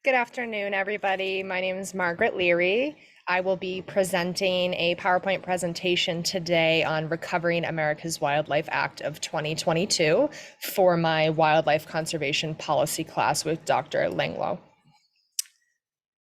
Good afternoon, everybody. My name is Margaret Leary. I will be presenting a PowerPoint presentation today on Recovering America's Wildlife Act of 2022 for my wildlife conservation policy class with Dr. Langlow.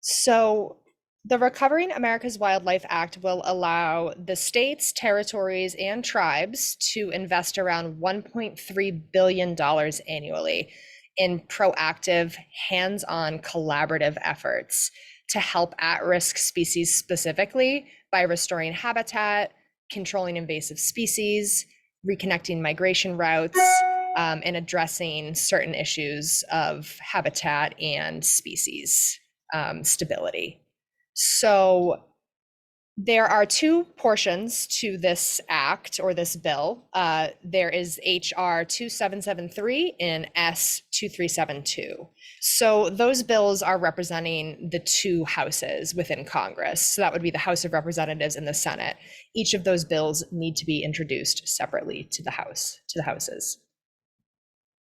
So the Recovering America's Wildlife Act will allow the states, territories, and tribes to invest around $1.3 billion annually in proactive, hands-on collaborative efforts to help at-risk species specifically by restoring habitat, controlling invasive species, reconnecting migration routes, and addressing certain issues of habitat and species stability. So there are two portions to this act or this bill. There is HR 2773 and S 2372. So those bills are representing the two houses within Congress. So that would be the House of Representatives and the Senate. Each of those bills need to be introduced separately to the houses.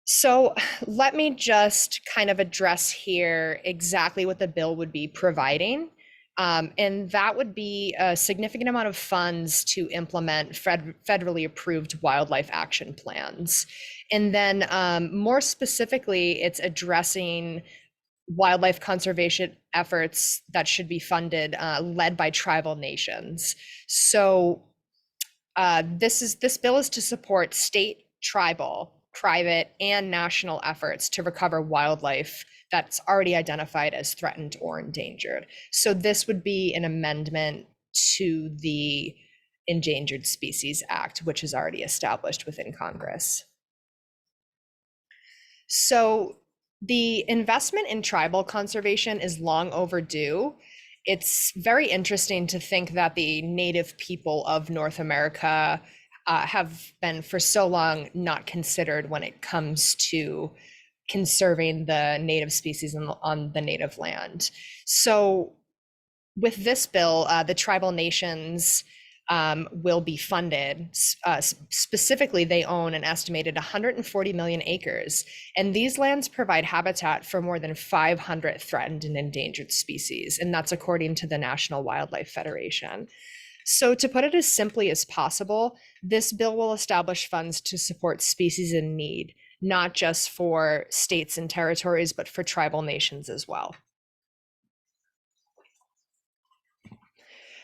So let me just kind of address here exactly what the bill would be providing. And that would be a significant amount of funds to implement federally approved wildlife action plans. And then more specifically, it's addressing wildlife conservation efforts that should be funded, led by tribal nations. So this bill is to support state, tribal, private, and national efforts to recover wildlife that's already identified as threatened or endangered. So this would be an amendment to the Endangered Species Act, which is already established within Congress. So the investment in tribal conservation is long overdue. It's very interesting to think that the native people of North America have been for so long not considered when it comes to conserving the native species on the native land. So with this bill, the tribal nations will be funded. Specifically, they own an estimated 140 million acres, and these lands provide habitat for more than 500 threatened and endangered species, and that's according to the National Wildlife Federation. So to put it as simply as possible, this bill will establish funds to support species in need, not just for states and territories, but for tribal nations as well.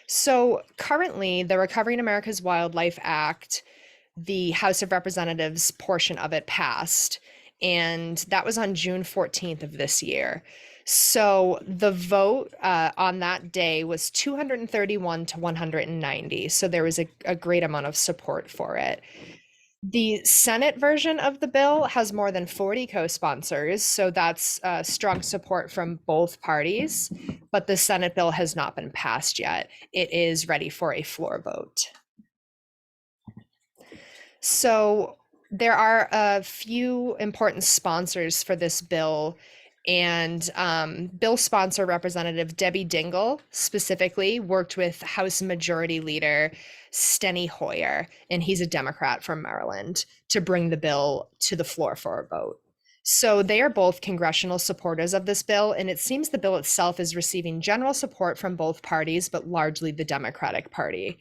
So currently, the Recovering America's Wildlife Act, the House of Representatives portion of it passed, and that was on June 14th of this year. So the vote on that day was 231 to 190. So there was a great amount of support for it. The Senate version of the bill has more than 40 co-sponsors, so that's strong support from both parties, but the Senate bill has not been passed yet. It is ready for a floor vote. So there are a few important sponsors for this bill, and bill sponsor Representative Debbie Dingell specifically worked with House Majority Leader Steny Hoyer, and he's a Democrat from Maryland, to bring the bill to the floor for a vote. So they are both congressional supporters of this bill, and it seems the bill itself is receiving general support from both parties, but largely the Democratic Party.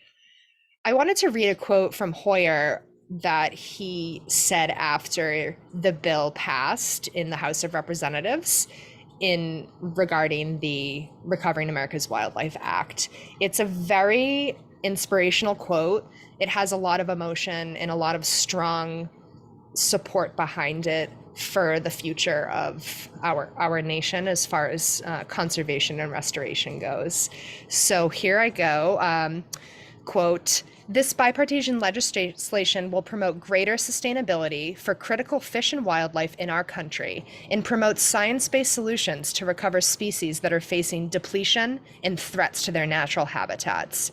I wanted to read a quote from Hoyer that he said after the bill passed in the House of Representatives in regarding the Recovering America's Wildlife Act. It's a very inspirational quote. It has a lot of emotion and a lot of strong support behind it for the future of our nation as far as conservation and restoration goes. So here I go. Quote, "This bipartisan legislation will promote greater sustainability for critical fish and wildlife in our country and promote science-based solutions to recover species that are facing depletion and threats to their natural habitats.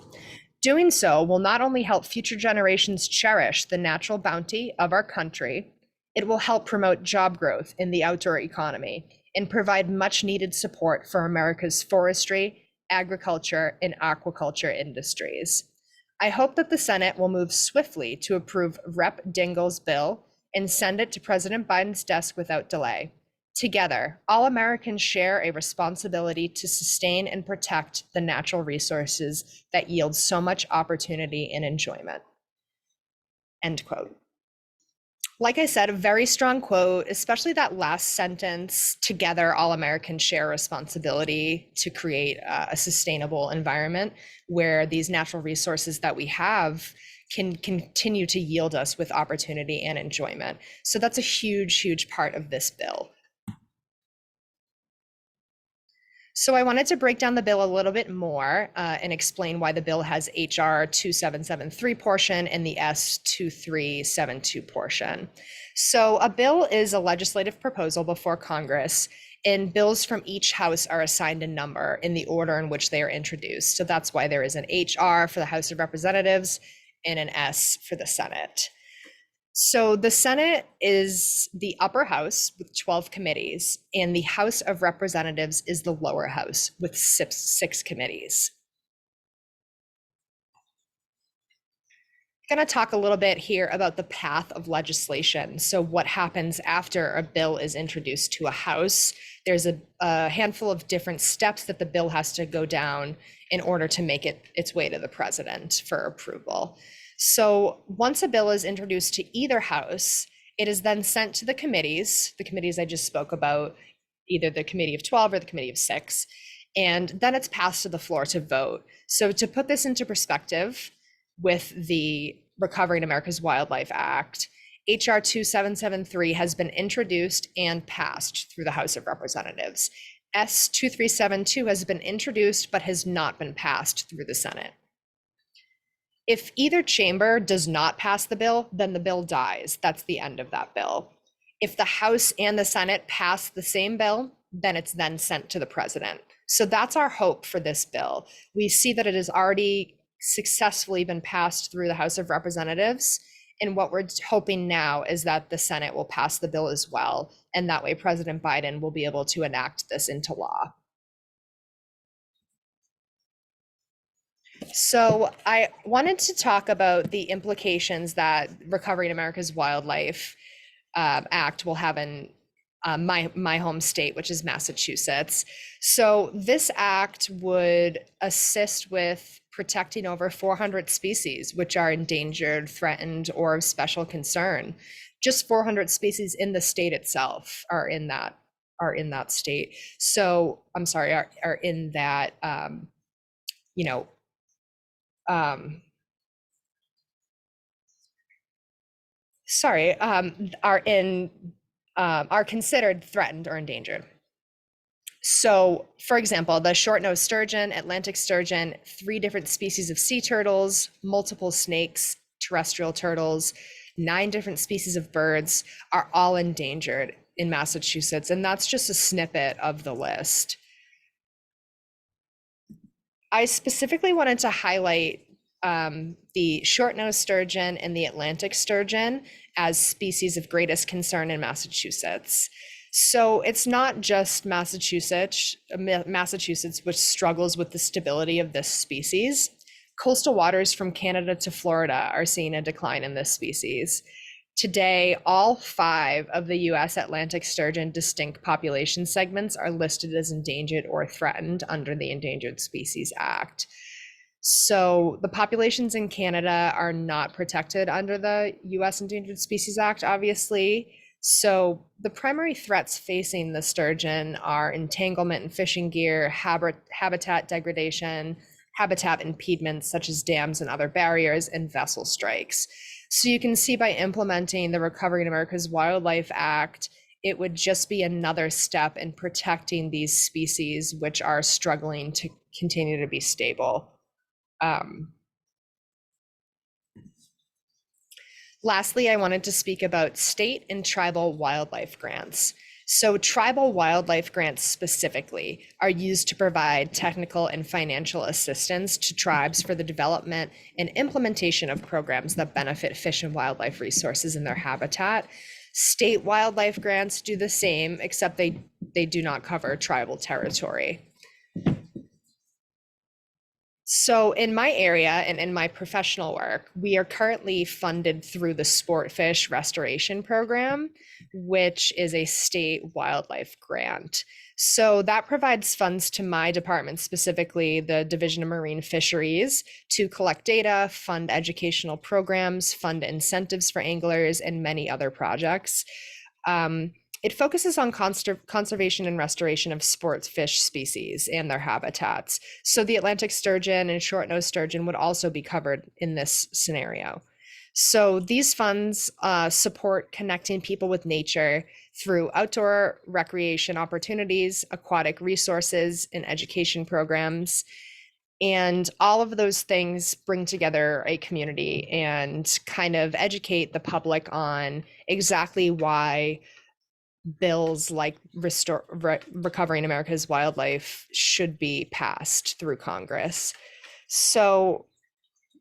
Doing so will not only help future generations cherish the natural bounty of our country, it will help promote job growth in the outdoor economy and provide much-needed support for America's forestry, agriculture, and aquaculture industries. I hope that the Senate will move swiftly to approve Rep. Dingell's bill and send it to President Biden's desk without delay. Together, all Americans share a responsibility to sustain and protect the natural resources that yield so much opportunity and enjoyment. End quote. Like I said, a very strong quote, especially that last sentence, together all Americans share responsibility to create a sustainable environment where these natural resources that we have can continue to yield us with opportunity and enjoyment. So that's a huge, huge part of this bill. So I wanted to break down the bill a little bit more and explain why the bill has HR 2773 portion and the S 2372 portion. So a bill is a legislative proposal before Congress, and bills from each house are assigned a number in the order in which they are introduced. So that's why there is an HR for the House of Representatives and an S for the Senate. So the Senate is the upper house with 12 committees, and the House of Representatives is the lower house with six committees. I'm going to talk a little bit here about the path of legislation. So what happens after a bill is introduced to a house? There's a handful of different steps that the bill has to go down in order to make it its way to the president for approval. So once a bill is introduced to either house, it is then sent to the committees I just spoke about, either the committee of 12 or the committee of 6, and then it's passed to the floor to vote. So to put this into perspective, with the Recovering America's Wildlife Act, HR 2773 has been introduced and passed through the House of Representatives. S 2372 has been introduced but has not been passed through the Senate. If either chamber does not pass the bill, then the bill dies. That's the end of that bill. If the House and the Senate pass the same bill, then it's then sent to the president. So that's our hope for this bill. We see that it has already successfully been passed through the House of Representatives. And what we're hoping now is that the Senate will pass the bill as well. And that way President Biden will be able to enact this into law. So I wanted to talk about the implications that Recovering America's Wildlife Act will have in my home state, which is Massachusetts. So this act would assist with protecting over 400 species, which are endangered, threatened, or of special concern. Just 400 species in the state itself are in that state. So I'm sorry, are in that are considered threatened or endangered. So, for example, the short-nosed sturgeon, Atlantic sturgeon, 3 different species of sea turtles, multiple snakes, terrestrial turtles, 9 different species of birds are all endangered in Massachusetts, and that's just a snippet of the list. I specifically wanted to highlight the short-nosed sturgeon and the Atlantic sturgeon as species of greatest concern in Massachusetts. So it's not just Massachusetts, which struggles with the stability of this species. Coastal waters from Canada to Florida are seeing a decline in this species. Today, all 5 of the US Atlantic sturgeon distinct population segments are listed as endangered or threatened under the Endangered Species Act. So the populations in Canada are not protected under the US Endangered Species Act, obviously. So the primary threats facing the sturgeon are entanglement in fishing gear, habitat degradation, habitat impediments such as dams and other barriers, and vessel strikes. So you can see by implementing the Recovering America's Wildlife Act, it would just be another step in protecting these species which are struggling to continue to be stable. Lastly, I wanted to speak about state and tribal wildlife grants. So tribal wildlife grants specifically are used to provide technical and financial assistance to tribes for the development and implementation of programs that benefit fish and wildlife resources in their habitat. State wildlife grants do the same, except they do not cover tribal territory. So, in my area and in my professional work, we are currently funded through the Sportfish Restoration Program, which is a state wildlife grant. So, that provides funds to my department, specifically the Division of Marine Fisheries, to collect data, fund educational programs, fund incentives for anglers, and many other projects. Um, it focuses on conservation and restoration of sports fish species and their habitats. So the Atlantic sturgeon and short-nosed sturgeon would also be covered in this scenario. So these funds support connecting people with nature through outdoor recreation opportunities, aquatic resources, and education programs. And all of those things bring together a community and kind of educate the public on exactly why bills like Recovering America's Wildlife should be passed through Congress. So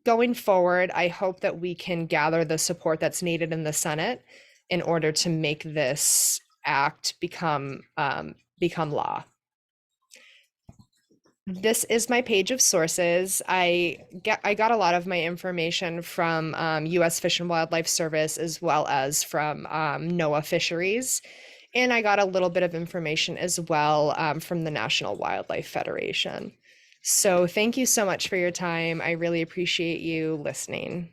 going forward, I hope that we can gather the support that's needed in the Senate in order to make this act become law. This is my page of sources. I got a lot of my information from U.S. Fish and Wildlife Service as well as from NOAA Fisheries. And I got a little bit of information as well from the National Wildlife Federation. So thank you so much for your time. I really appreciate you listening.